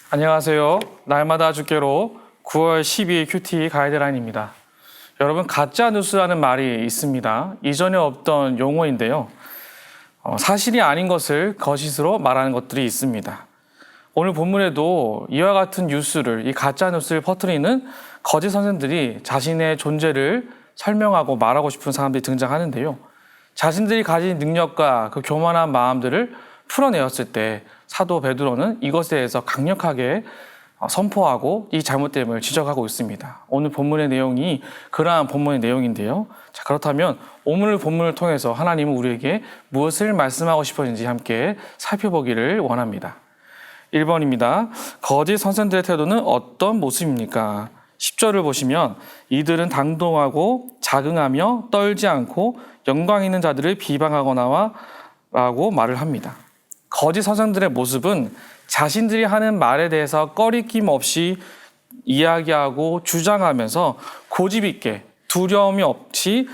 안녕하세요. 날마다 주께로 9월 12일 큐티 가이드라인입니다. 여러분, 가짜 뉴스라는 말이 있습니다. 이전에 없던 용어인데요. 사실이 아닌 것을 거짓으로 말하는 것들이 있습니다. 오늘 본문에도 이와 같은 뉴스를, 이 가짜 뉴스를 퍼뜨리는 거짓 선생들이 자신의 존재를 설명하고 말하고 싶은 사람들이 등장하는데요. 자신들이 가진 능력과 그 교만한 마음들을 풀어내었을 때 사도 베드로는 이것에 대해서 강력하게 선포하고 이 잘못됨을 지적하고 있습니다. 오늘 본문의 내용이 그러한 본문의 내용인데요. 자, 그렇다면 오늘 본문을 통해서 하나님은 우리에게 무엇을 말씀하고 싶었는지 함께 살펴보기를 원합니다. 1번입니다. 거짓 선생들의 태도는 어떤 모습입니까? 10절을 보시면 이들은 당동하고 자긍하며 떨지 않고 영광 있는 자들을 비방하거나 라고 말을 합니다. 거짓 선생들의 모습은 자신들이 하는 말에 대해서 꺼리낌 없이 이야기하고 주장하면서 고집 있게 두려움이 없이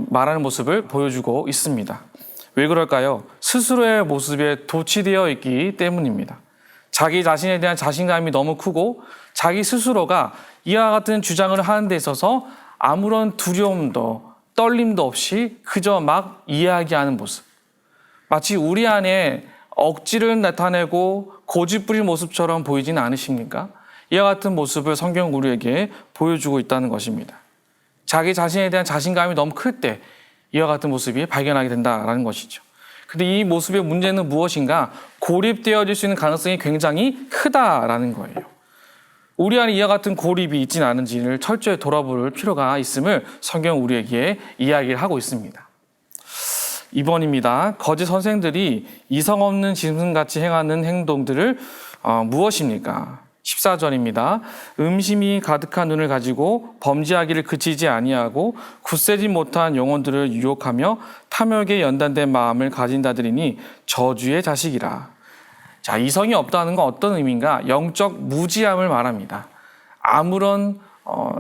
말하는 모습을 보여주고 있습니다. 왜 그럴까요? 스스로의 모습에 도취되어 있기 때문입니다. 자기 자신에 대한 자신감이 너무 크고 자기 스스로가 이와 같은 주장을 하는 데 있어서 아무런 두려움도 떨림도 없이 그저 막 이야기하는 모습. 마치 우리 안에 억지를 나타내고 고집 부릴 모습처럼 보이지는 않으십니까? 이와 같은 모습을 성경 우리에게 보여주고 있다는 것입니다. 자기 자신에 대한 자신감이 너무 클 때 이와 같은 모습이 발견하게 된다는 것이죠. 근데 이 모습의 문제는 무엇인가? 고립되어질 수 있는 가능성이 굉장히 크다라는 거예요. 우리 안에 이와 같은 고립이 있지는 않은지를 철저히 돌아볼 필요가 있음을 성경 우리에게 이야기를 하고 있습니다. 2번입니다. 거짓 선생들이 이성 없는 짐승같이 행하는 행동들을 무엇입니까? 14절입니다. 음심이 가득한 눈을 가지고 범죄하기를 그치지 아니하고 굳세지 못한 영혼들을 유혹하며 탐욕에 연단된 마음을 가진 자들이니 저주의 자식이라. 자, 이성이 없다는 건 어떤 의미인가? 영적 무지함을 말합니다. 아무런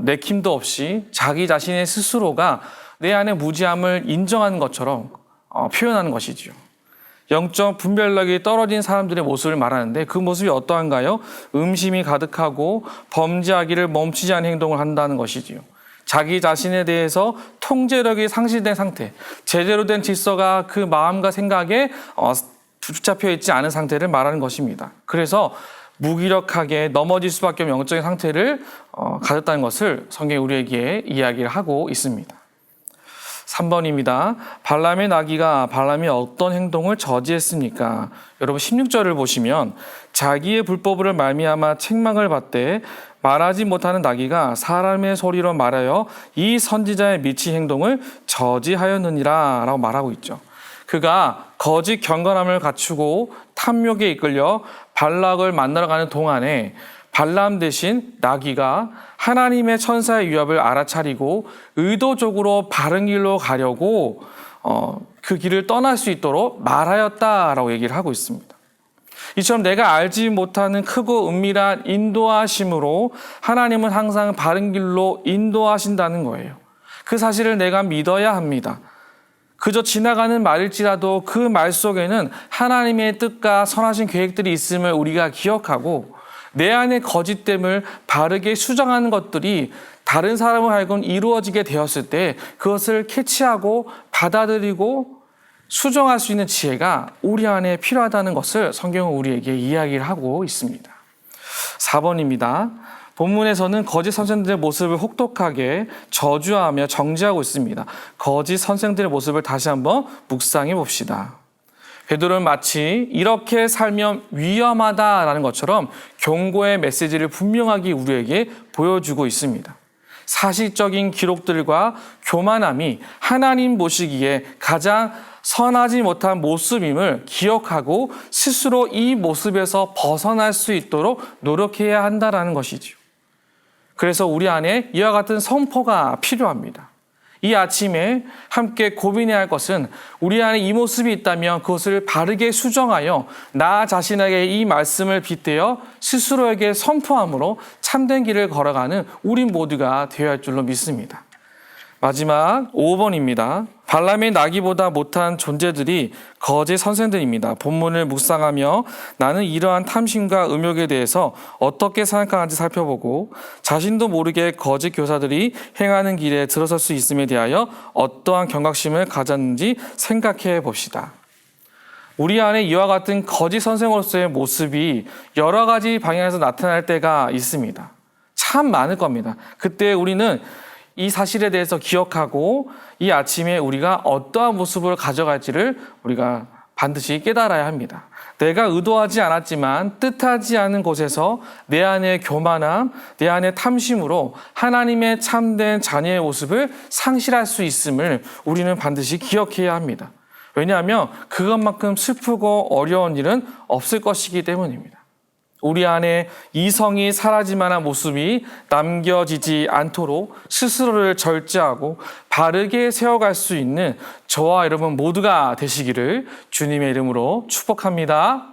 내킴도 없이 자기 자신의 스스로가 내 안의 무지함을 인정하는 것처럼 표현하는 것이지요. 영적 분별력이 떨어진 사람들의 모습을 말하는데 그 모습이 어떠한가요? 음심이 가득하고 범죄하기를 멈추지 않은 행동을 한다는 것이지요. 자기 자신에 대해서 통제력이 상실된 상태, 제대로 된 질서가 그 마음과 생각에 붙잡혀 있지 않은 상태를 말하는 것입니다. 그래서 무기력하게 넘어질 수밖에 없는 영적인 상태를 가졌다는 것을 성경이 우리에게 이야기를 하고 있습니다. 3번입니다. 발람의 나귀가 발람이 어떤 행동을 저지했습니까? 여러분 16절을 보시면 자기의 불법으로 말미암아 책망을 받되 말하지 못하는 나귀가 사람의 소리로 말하여 이 선지자의 미친 행동을 저지하였느니라 라고 말하고 있죠. 그가 거짓 경건함을 갖추고 탐욕에 이끌려 발락을 만나러 가는 동안에 발람 대신 나귀가 하나님의 천사의 위협을 알아차리고 의도적으로 바른 길로 가려고 그 길을 떠날 수 있도록 말하였다라고 얘기를 하고 있습니다. 이처럼 내가 알지 못하는 크고 은밀한 인도하심으로 하나님은 항상 바른 길로 인도하신다는 거예요. 그 사실을 내가 믿어야 합니다. 그저 지나가는 말일지라도 그 말 속에는 하나님의 뜻과 선하신 계획들이 있음을 우리가 기억하고 내 안의 거짓됨을 바르게 수정하는 것들이 다른 사람을 하여금 이루어지게 되었을 때 그것을 캐치하고 받아들이고 수정할 수 있는 지혜가 우리 안에 필요하다는 것을 성경은 우리에게 이야기를 하고 있습니다. 4번입니다. 본문에서는 거짓 선생들의 모습을 혹독하게 저주하며 정죄하고 있습니다. 거짓 선생들의 모습을 다시 한번 묵상해 봅시다. 베드로는 마치 이렇게 살면 위험하다라는 것처럼 경고의 메시지를 분명하게 우리에게 보여주고 있습니다. 사실적인 기록들과 교만함이 하나님 보시기에 가장 선하지 못한 모습임을 기억하고 스스로 이 모습에서 벗어날 수 있도록 노력해야 한다는 것이죠. 그래서 우리 안에 이와 같은 선포가 필요합니다. 이 아침에 함께 고민해야 할 것은 우리 안에 이 모습이 있다면 그것을 바르게 수정하여 나 자신에게 이 말씀을 빗대어 스스로에게 선포함으로 참된 길을 걸어가는 우리 모두가 되어야 할 줄로 믿습니다. 마지막 5번입니다. 발람의 나기보다 못한 존재들이 거짓 선생들입니다. 본문을 묵상하며 나는 이러한 탐심과 음욕에 대해서 어떻게 생각하는지 살펴보고 자신도 모르게 거짓 교사들이 행하는 길에 들어설 수 있음에 대하여 어떠한 경각심을 가졌는지 생각해 봅시다. 우리 안에 이와 같은 거짓 선생으로서의 모습이 여러 가지 방향에서 나타날 때가 있습니다. 참 많을 겁니다. 그때 우리는 이 사실에 대해서 기억하고 이 아침에 우리가 어떠한 모습을 가져갈지를 우리가 반드시 깨달아야 합니다. 내가 의도하지 않았지만 뜻하지 않은 곳에서 내 안의 교만함, 내 안의 탐심으로 하나님의 참된 자녀의 모습을 상실할 수 있음을 우리는 반드시 기억해야 합니다. 왜냐하면 그것만큼 슬프고 어려운 일은 없을 것이기 때문입니다. 우리 안에 이성이 사라질 만한 모습이 남겨지지 않도록 스스로를 절제하고 바르게 세워갈 수 있는 저와 여러분 모두가 되시기를 주님의 이름으로 축복합니다.